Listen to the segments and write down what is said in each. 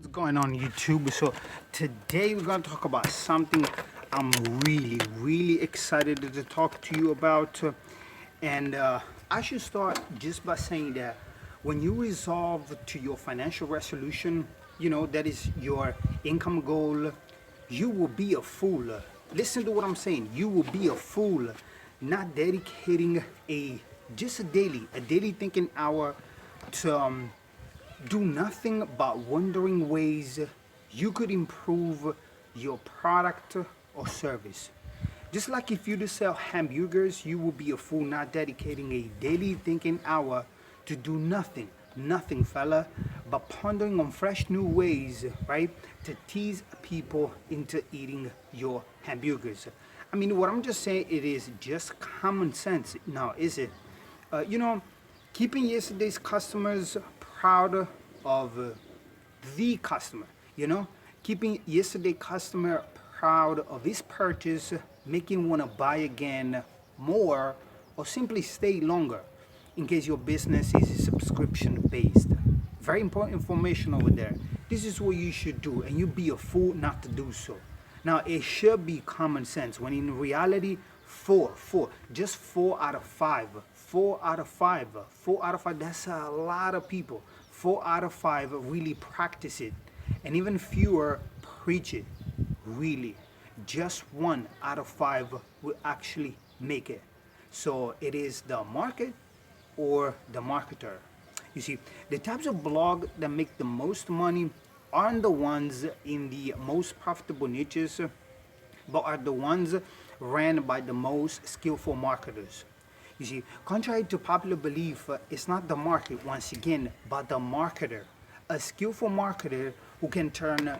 What's going on YouTube? So today we're going to talk about something I'm really excited to talk to you about. And I should start just by saying that when you resolve to your financial resolution, that is your income goal, you will be a fool. Listen to what I'm saying. You will be a fool not dedicating a daily thinking hour to do nothing but wondering ways you could improve your product or service. Just like if you to sell hamburgers, you will be a fool not dedicating a daily thinking hour to do nothing, fella, but pondering on fresh new ways, right, to tease people into eating your hamburgers. I mean, what I'm just saying, it is just common sense now, is it? You know, keeping yesterday's customers proud of the customer, keeping yesterday customer proud of his purchase, making want to buy again more or simply stay longer in case your business is subscription based. Very important information over there. This is what you should do, and you'd be a fool not to do so. Now, it should be common sense when in reality, just 4 out of 5, 4 out of 5, that's a lot of people. 4 out of 5 really practice it, and even fewer preach it. Really, just 1 out of 5 will actually make it. So it is the market or the marketer. You see, the types of blog that make the most money aren't the ones in the most profitable niches, but are the ones ran by the most skillful marketers. You see, contrary to popular belief, it's not the market once again, but the marketer. A skillful marketer who can turn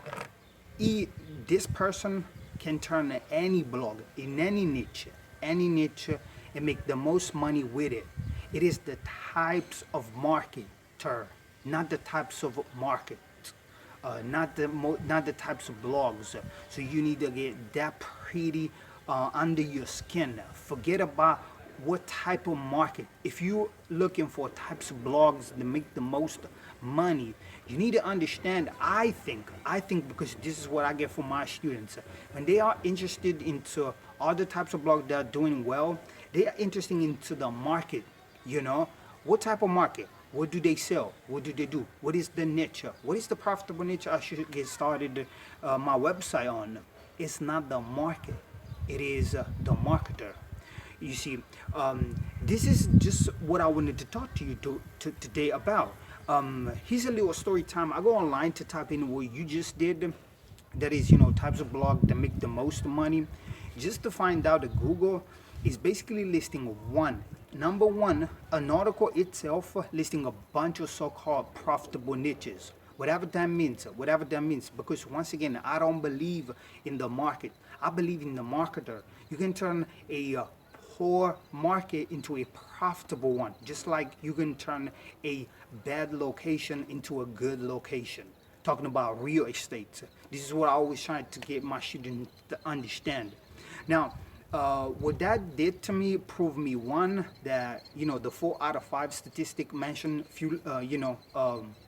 this person can turn any blog in any niche, and make the most money with it. It is the types of marketer, not the types of market, not the types of blogs. So you need to get that pretty under your skin. Forget about what type of market. If you're looking for types of blogs that make the most money, you need to understand, I think because this is what I get from my students, when they are interested into other types of blogs that are doing well, they are interested into the market. What type of market, what do they sell, what do they do, what is the niche, what is the profitable niche I should get started my website on. It's not the market, it is the marketer. You see, this is just what I wanted to talk to you today about. Here's a little story time. I go online to type in what you just did. That is, types of blog that make the most money. Just to find out that Google is basically listing number one, an article itself listing a bunch of so-called profitable niches. Whatever that means. Because once again, I don't believe in the market. I believe in the marketer. You can turn a poor market into a profitable one, just like you can turn a bad location into a good location. Talking about real estate, this is what I always try to get my students to understand. Now, what that did to me proved me, one, that the 4 out of 5 statistic mentioned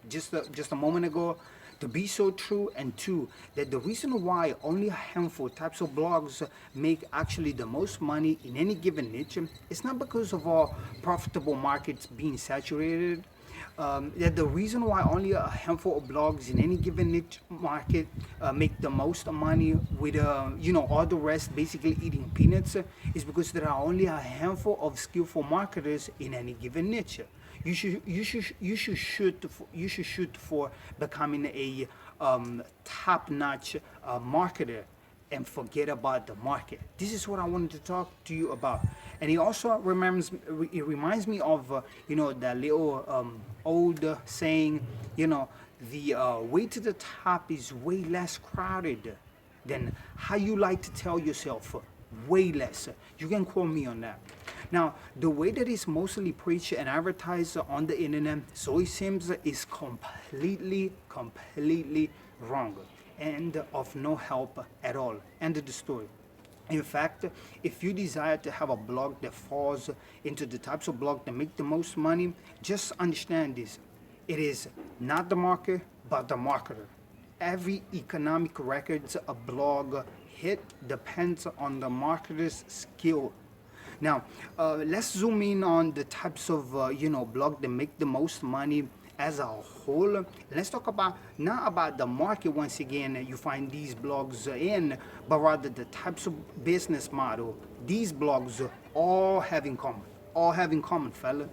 just a moment ago to be so true, and two, that the reason why only a handful types of blogs make actually the most money in any given niche is not because of all profitable markets being saturated. That the reason why only a handful of blogs in any given niche market make the most money with all the rest basically eating peanuts is because there are only a handful of skillful marketers in any given niche. You should shoot for becoming a top-notch marketer and forget about the market. This is what I wanted to talk to you about. And it also reminds me of that little old saying, the way to the top is way less crowded than how you like to tell yourself, way less. You can quote me on that. Now, the way that is mostly preached and advertised on the internet, so it seems, is completely wrong and of no help at all. End of the story. In fact, if you desire to have a blog that falls into the types of blog that make the most money, just understand this. It is not the market, but the marketer. every economic records a blog hit depends on the marketer's skill. Now, let's zoom in on the types of blog that make the most money as a whole. Let's talk about not about the market once again you find these blogs in, but rather the types of business model these blogs all have in common. All have in common, fella.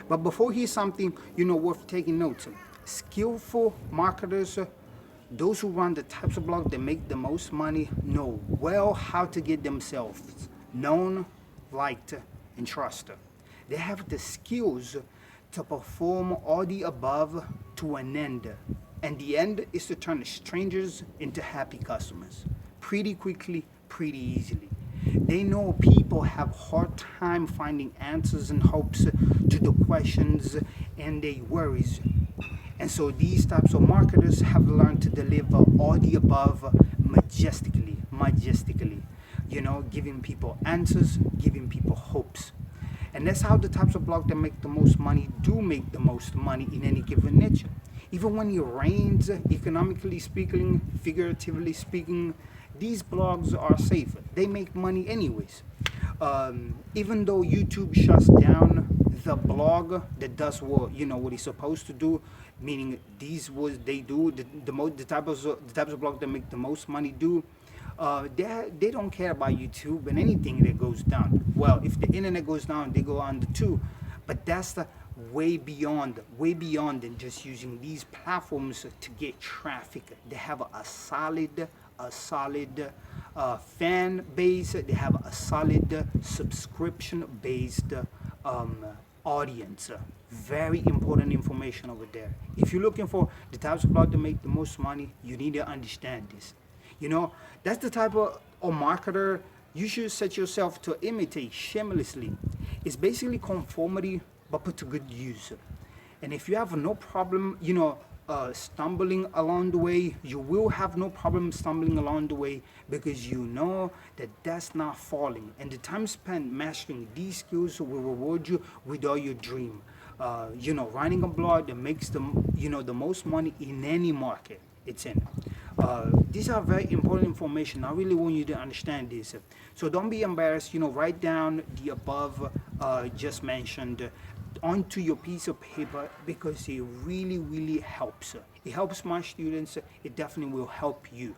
But before here's something worth taking notes. Skillful marketers, those who run the types of blogs that make the most money, know well how to get themselves known, liked, and trusted. They have the skills to perform all the above to an end. And the end is to turn strangers into happy customers pretty quickly, pretty easily. They know people have hard time finding answers and hopes to the questions and their worries. And so these types of marketers have learned to deliver all the above majestically, giving people answers, giving people hopes. And that's how the types of blogs that make the most money do make the most money in any given niche. Even when it rains, economically speaking, figuratively speaking, these blogs are safe. They make money anyways. Even though YouTube shuts down the blog that does what it's supposed to do, meaning the types of blog that make the most money do. They don't care about YouTube and anything that goes down. Well, if the internet goes down, they go under too. But that's the way beyond than just using these platforms to get traffic. They have a solid fan base. They have a solid subscription-based audience. Very important information over there. If you're looking for the types of blog that make the most money, you need to understand this. That's the type of marketer you should set yourself to imitate shamelessly. It's basically conformity, but put to good use. And if you have no problem, stumbling along the way, you will have no problem stumbling along the way because you know that that's not falling. And the time spent mastering these skills will reward you with all your dream. Running a blog that makes the most money in any market it's in. These are very important information. I really want you to understand this. So don't be embarrassed. Write down the above just mentioned onto your piece of paper because it really helps. It helps my students. It definitely will help you.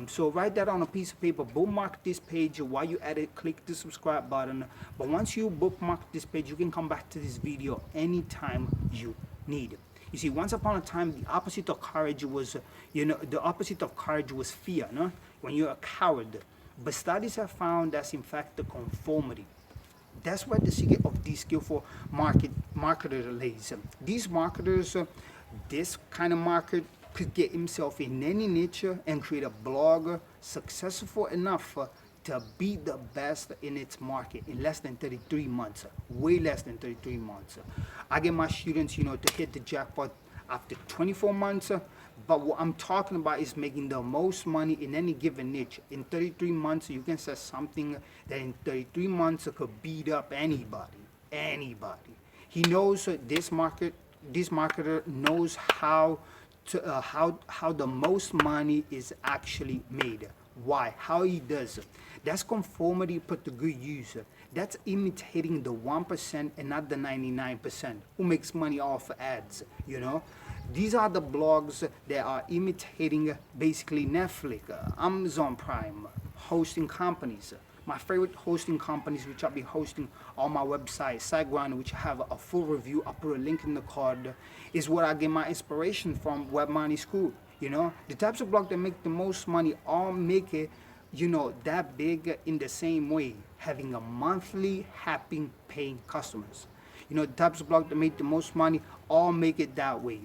So write that on a piece of paper. Bookmark this page. While you at it, click the subscribe button. But once you bookmark this page, you can come back to this video anytime you need. You see, once upon a time, the opposite of courage was, fear, no? When you're a coward. But studies have found that's in fact the conformity. That's where the secret of these skillful marketer lays. These marketers, this kind of market could get himself in any niche and create a blog successful enough to be the best in its market in less than 33 months, way less than 33 months. I get my students, to hit the jackpot after 24 months, but what I'm talking about is making the most money in any given niche. In 33 months, you can say something that in 33 months could beat up anybody. He knows this marketer knows how the most money is actually made. Why? How he does it. That's conformity put to good use. That's imitating the 1% and not the 99% who makes money off ads, These are the blogs that are imitating basically Netflix, Amazon Prime, hosting companies. My favorite hosting companies, which I'll be hosting on my website, SiteGround, which have a full review. I'll put a link in the card, is where I get my inspiration from, Web Money School. The types of blogs that make the most money all make it, that big in the same way, having a monthly happy paying customers. The types of blogs that make the most money all make it that way.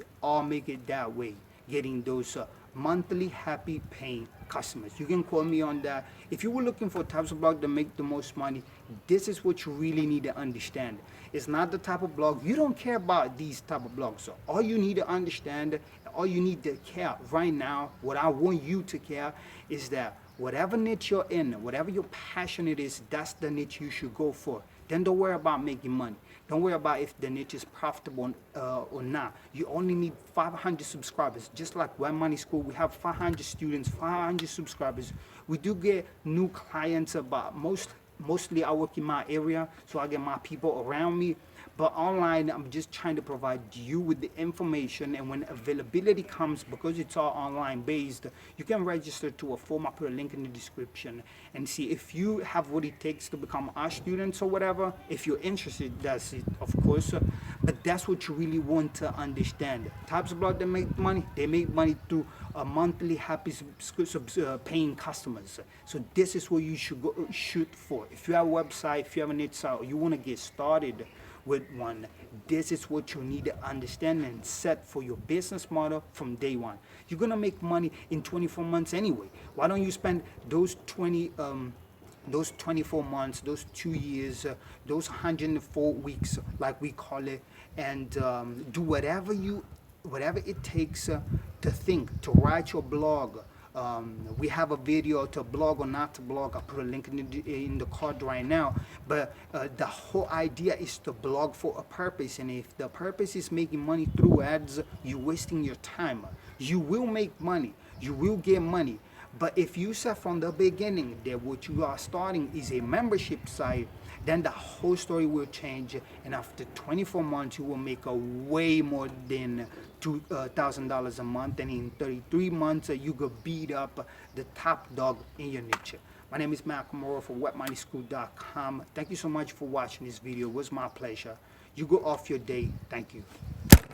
Getting those monthly happy paying customers. You can call me on that. If you were looking for types of blog that make the most money, this is what you really need to understand. It's not the type of blog. You don't care about these type of blogs. So all you need to understand, all you need to care right now, what I want you to care is that whatever niche you're in, whatever your passion it is, that's the niche you should go for. Then don't worry about making money. Don't worry about if the niche is profitable or not. You only need 500 subscribers. Just like Web Money School, we have 500 students, 500 subscribers. We do get new clients, but mostly I work in my area, so I get my people around me. But online, I'm just trying to provide you with the information, and when availability comes, because it's all online based, you can register to a form. I put a link in the description and see if you have what it takes to become our students or whatever. If you're interested, that's it, of course. But that's what you really want to understand. Types of blog that make money, they make money through a monthly happy paying customers. So this is what you should go shoot for. If you have a website, if you have a niche site, or you want to get started with one, this is what you need to understand and set for your business model from day one. You're gonna make money in 24 months anyway. Why don't you spend those 24 months, those 2 years, those 104 weeks, like we call it, and do whatever it takes to think, to write your blog. We have a video to blog or not to blog. I'll put a link in the card right now. But the whole idea is to blog for a purpose. And if the purpose is making money through ads, you're wasting your time. You will make money. You will get money. But if you said from the beginning that what you are starting is a membership site, then the whole story will change. And after 24 months, you will make a way more than $2,000 a month. And in 33 months, you could beat up the top dog in your niche. My name is Monroe for webmoneyschool.com. Thank you so much for watching this video. It was my pleasure. You go off your day. Thank you.